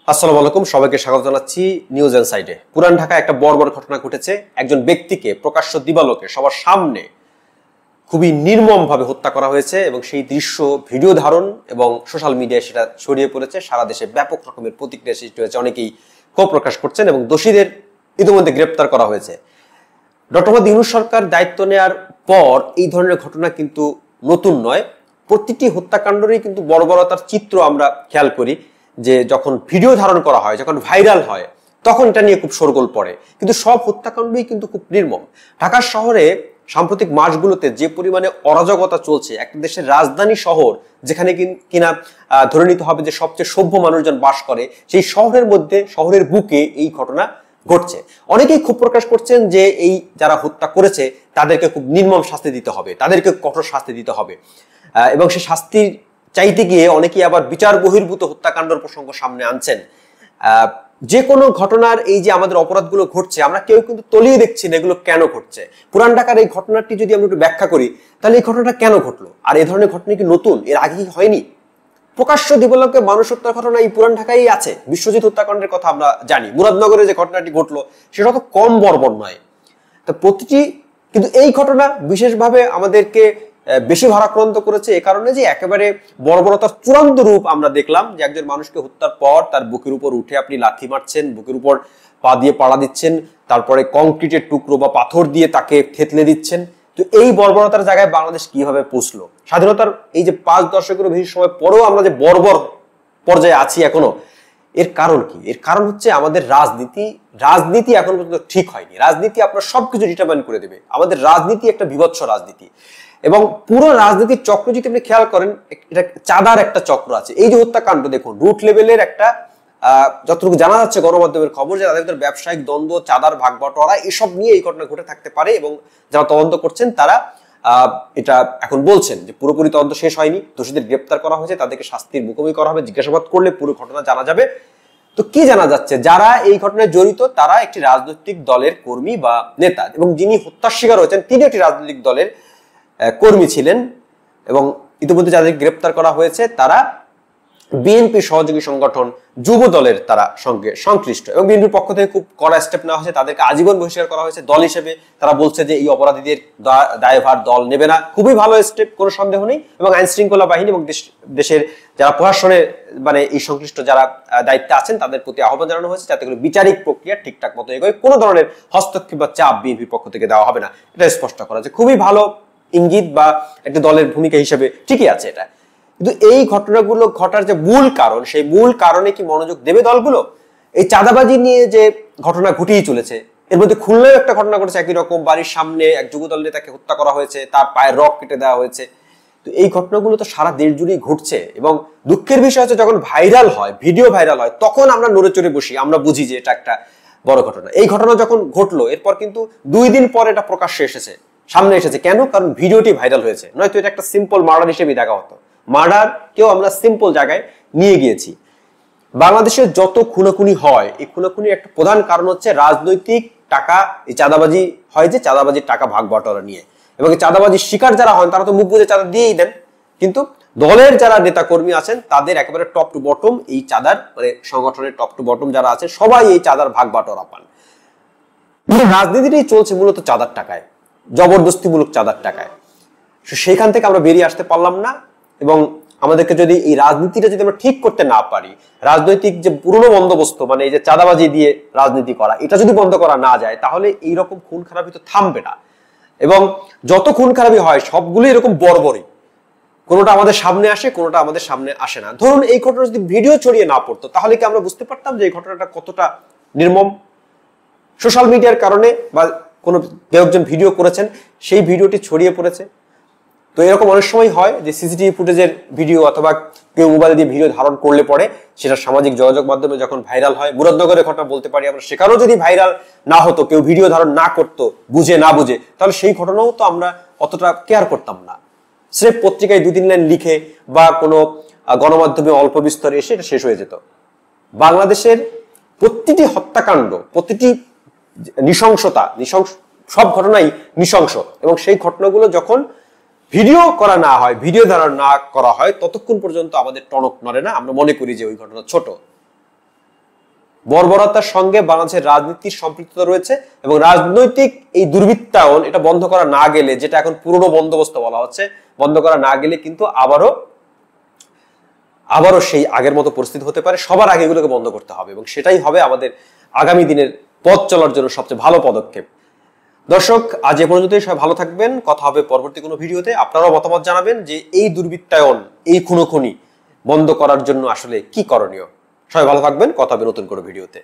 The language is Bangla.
আসসালামু আলাইকুম, সবাইকে স্বাগত জানাচ্ছি নিউজ ইনসাইডে। পুরান ঢাকায় একটা বড় ঘটনা ঘটেছে। একজন ব্যক্তিকে প্রকাশ্য দিবালোকে সবার সামনে খুবই নির্মমভাবে হত্যা করা হয়েছে এবং সেই দৃশ্য ভিডিও ধারণ এবং সোশ্যাল মিডিয়ায় সেটা ছড়িয়ে পড়েছে। সারা দেশে ব্যাপক রকমের প্রতিক্রিয়া সৃষ্টি হয়েছে, অনেকেই ক্ষোভ প্রকাশ করছেন এবং দোষীদের ইতিমধ্যে গ্রেপ্তার করা হয়েছে। ডক্টর মোহাম্মদ ইউনূস সরকার দায়িত্ব নেওয়ার পর এই ধরনের ঘটনা কিন্তু নতুন নয়। প্রতিটি হত্যাকাণ্ডেরই কিন্তু বর্বরতার চিত্র আমরা খেয়াল করি, যে যখন ভিডিও ধারণ করা হয়, যখন ভাইরাল হয়, তখন এটা নিয়ে খুব শোরগোল পড়ে। কিন্তু সব হত্যাকাণ্ডই কিন্তু খুব নির্মম। ঢাকা শহরে সাম্প্রতিক মাসগুলোতে যে পরিমাণে অরাজকতা চলছে, একটা দেশের রাজধানী শহর যেখানে কিনা ধরে নিতে হবে যে সবচেয়ে সভ্য মানুষজন বাস করে, সেই শহরের মধ্যে, শহরের বুকে এই ঘটনা ঘটছে। অনেকেই ক্ষোভ প্রকাশ করছেন যে এই যারা হত্যা করেছে তাদেরকে খুব নির্মম শাস্তি দিতে হবে, তাদেরকে কঠোর শাস্তি দিতে হবে, এবং সে শাস্তির চাইতে গিয়ে অনেকেই আবার বিচার বহির্ভূত হত্যাকাণ্ডের প্রসঙ্গ সামনে আনছেন। যে কোনো ঘটনার এই যে আমাদের অপরাধগুলো ঘটছে, আমরা কেউ কিন্তু তলিয়ে দেখছি না এগুলো কেন ঘটছে। পুরান ঢাকার এই ঘটনাটি যদি আমরা একটু ব্যাখ্যা করি, তাহলে এই ঘটনাটা কেন ঘটলো, আর এই ধরনের ঘটনা কি নতুন, এর আগে কি হয়নি? প্রকাশ্য দিবালোকে মানুষ হত্যার ঘটনা এই পুরান ঢাকায় আছে। বিশ্বজিৎ হত্যাকাণ্ডের কথা আমরা জানি, মুরাদনগরে যে ঘটনাটি ঘটলো সেটা তো কম বর্বর নয়। তো প্রতিটি, কিন্তু এই ঘটনা বিশেষভাবে আমাদেরকে বেশি ভারাক্রান্ত করেছে এ কারণে যে একেবারে বর্বরতার চূড়ান্ত রূপ আমরা দেখলাম, যে একজন মানুষকে হত্যার পর তার বুকের উপর উঠে আপনি লাথি মারছেন, বুকের উপর পা দিয়ে পাড়া দিচ্ছেন, তারপরে কংক্রিটের টুকরো বা পাথর দিয়ে তাকে থেতলে দিচ্ছেন। তো এই বর্বরতার জায়গায় বাংলাদেশ কিভাবে পৌঁছলো? স্বাধীনতার এই যে 5 দশকেরও বেশি সময় পরেও আমরা যে বর্বর পর্যায়ে আছি এখনো, এর কারণ কি? এর কারণ হচ্ছে আমাদের রাজনীতি এখন পর্যন্ত ঠিক হয়নি। রাজনীতি আপনার সবকিছু ডিটারমাইন করে দেবে। আমাদের রাজনীতি একটা বিভৎস রাজনীতি, এবং পুরো রাজনীতির চক্র যদি আপনি খেয়াল করেন, এটা চাঁদার একটা চক্র আছে। এই যে হত্যাকাণ্ড দেখুন, রুট লেভেলের একটা যতটুকু জানা যাচ্ছে গণমাধ্যমের খবর, যে তাদের ব্যবসায়িক দ্বন্দ্ব, চাঁদার ভাগ বাটোয়ারা, এসব নিয়ে এই ঘটনা ঘটে থাকতে পারে। এবং যারা তদন্ত করছেন তারা এটা এখন বলছেন যে পুরোপুরি তদন্ত শেষ হয়নি, দোষীদের গ্রেপ্তার করা হয়েছে, তাদেরকে শাস্তির মুখোমুখি করা হবে, জিজ্ঞাসাবাদ করলে পুরো ঘটনা জানা যাবে। তো কি জানা যাচ্ছে? যারা এই ঘটনায় জড়িত তারা একটি রাজনৈতিক দলের কর্মী বা নেতা, এবং যিনি হত্যার শিকার হয়েছেন তিনি একটি রাজনৈতিক দলের কর্মী ছিলেন। এবং ইতিমধ্যে যাদের গ্রেপ্তার করা হয়েছে তারা বিএনপি সহযোগী সংগঠন যুব দলের তারা সঙ্গে সংশ্লিষ্ট, এবং বিএনপির পক্ষ থেকে খুব কড়া স্টেপ নেওয়া হয়েছে, তাদেরকে আজীবন বহিষ্কার করা হয়েছে দল হিসেবে। তারা বলছে যে এই অপরাধীদের দায়ভার দল নেবে না। খুবই ভালো স্টেপ, কোনো সন্দেহ নেই। এবং আইন শৃঙ্খলা বাহিনী এবং দেশের যারা প্রশাসনে মানে এই সংশ্লিষ্ট যারা দায়িত্বে আছেন তাদের প্রতি আহ্বান জানানো হয়েছে যাতে করে বিচারিক প্রক্রিয়া ঠিকঠাক মতো এগোয়, কোনো ধরনের হস্তক্ষেপ বা চাপ বিএনপির পক্ষ থেকে দেওয়া হবে না, এটা স্পষ্ট করা যায়। খুবই ভালো ইঙ্গিত বা একটা দলের ভূমিকা হিসেবে ঠিকই আছে এটা। কিন্তু এই ঘটনাগুলো ঘটার যে মূল কারণ, সেই মূল কারণে কি মনোযোগ দেবে দলগুলো? এই চাঁদাবাজি নিয়ে যে ঘটনা ঘটিয়ে চলেছে, এর মধ্যে খুলনায় একটা ঘটনা ঘটেছে একই রকম। বাড়ির সামনে এক যুবদল নেতাকে হত্যা করা হয়েছে, তার পায়ের রক কেটে দেওয়া হয়েছে। তো এই ঘটনাগুলো তো সারা দেশ জুড়েই ঘটছে, এবং দুঃখের বিষয় হচ্ছে যখন ভাইরাল হয়, ভিডিও ভাইরাল হয়, তখন আমরা নড়ে চড়ে বসি, আমরা বুঝি যে এটা একটা বড় ঘটনা। এই ঘটনা যখন ঘটলো এরপর কিন্তু 2 দিন পর এটা প্রকাশ্যে এসেছে, সামনে এসেছে। কেন? কারণ ভিডিওটি ভাইরাল হয়েছে। নয়তো এটা একটা সিম্পল মার্ডার হিসেবে দেখা হতো। মার্ডার কেউ আমরা সিম্পল জায়গায় নিয়ে গিয়েছি। বাংলাদেশের যত খুনাখুনি হয়, এই খুনাখুনির একটা প্রধান কারণ হচ্ছে রাজনৈতিক টাকা। এই চাঁদাবাজি হয় যে চাঁদাবাজির টাকা ভাগ বাটোয়ারা নিয়ে, এবং চাঁদাবাজির শিকার যারা হন তারা তো মুখ বুঝে চাঁদা দিয়েই দেন, কিন্তু দলের যারা নেতা কর্মী আছেন তাদের একেবারে টপ টু বটম এই চাঁদার, মানে সংগঠনের টপ টু বটম যারা আছে সবাই এই চাঁদার ভাগ বাটোয়ারা পান। রাজনীতিটাই চলছে মূলত চাঁদার টাকায়, জবরদস্তিমূলক চাঁদার টাকায়। সেখান থেকে আমরা বেরিয়ে আসতে পারলাম না। এবং আমাদেরকে যদি এই রাজনীতিটা যদি আমরা ঠিক করতে না পারি, রাজনৈতিক যে পুরনো বন্দোবস্ত, মানে এই যে চাঁদাবাজি দিয়ে রাজনীতি করা, এটা যদি বন্ধ করা না যায়, তাহলে এইরকম খুন খারাপি তো থামবে না। এবং যত খুন খারাপি হয় সবগুলো এরকম বর্বরই, কোনোটা আমাদের সামনে আসে, কোনোটা আমাদের সামনে আসে না। ধরুন এই ঘটনা যদি ভিডিও ছড়িয়ে না পড়তো, তাহলে কি আমরা বুঝতে পারতাম যে এই ঘটনাটা কতটা নির্মম? সোশ্যাল মিডিয়ার কারণে বা কোনো একজন ভিডিও করেছেন, সেই ভিডিওটি ছড়িয়ে পড়েছে। তো এরকম অনেক সময় হয় যে সিসিটিভি ফুটেজের ভিডিও অথবা কেউ মোবাইল দিয়ে ভিডিও ধারণ করলে পরে সেটা সামাজিক যোগাযোগ মাধ্যমে যখন ভাইরাল হয়, মুরাদনগরের ঘটনা বলতে পারি আমরা, সেখানেও যদি ভাইরাল না হতো, কেউ ভিডিও ধারণ না করতো বুঝে না বুঝে, তাহলে সেই ঘটনাও তো আমরা অতটা কেয়ার করতাম না। স্রেফ পত্রিকায় 2-3 লাইন লিখে বা কোনো গণমাধ্যমে অল্প বিস্তরে এসে এটা শেষ হয়ে যেত। বাংলাদেশের প্রতিটি হত্যাকাণ্ড, প্রতিটি নৃশংসতা, সব ঘটনাই নৃশংস, এবং সেই ঘটনাগুলো যখন ভিডিও করা না হয়, ভিডিও ধারণ না করা হয়, ততক্ষণ পর্যন্ত আমাদের টনক নড়ে না। আমরা মনে করি যে ওই ঘটনা ছোট। বর্বরতার সঙ্গে বাংলাদেশের রাজনীতির সম্পৃক্ততা রয়েছে এবং রাজনৈতিক এই দুর্বৃত্তায়ন এটা বন্ধ করা না গেলে, যেটা এখন পুরনো বন্দোবস্ত বলা হচ্ছে, বন্ধ করা না গেলে কিন্তু আবারও সেই আগের মতো পরিস্থিতি হতে পারে। সবার আগে এগুলোকে বন্ধ করতে হবে এবং সেটাই হবে আমাদের আগামী দিনের পথ চলার জন্য সবচেয়ে ভালো পদক্ষেপ। দর্শক, আজ এ পর্যন্তই। সবাই ভালো থাকবেন। কথা হবে পরবর্তী কোনো ভিডিওতে। আপনারাও মতামত জানাবেন যে এই দুর্বৃত্তায়ন, এই খুনোখুনি বন্ধ করার জন্য আসলে কি করণীয়। সবাই ভালো থাকবেন। কথা হবে নতুন কোনো ভিডিওতে।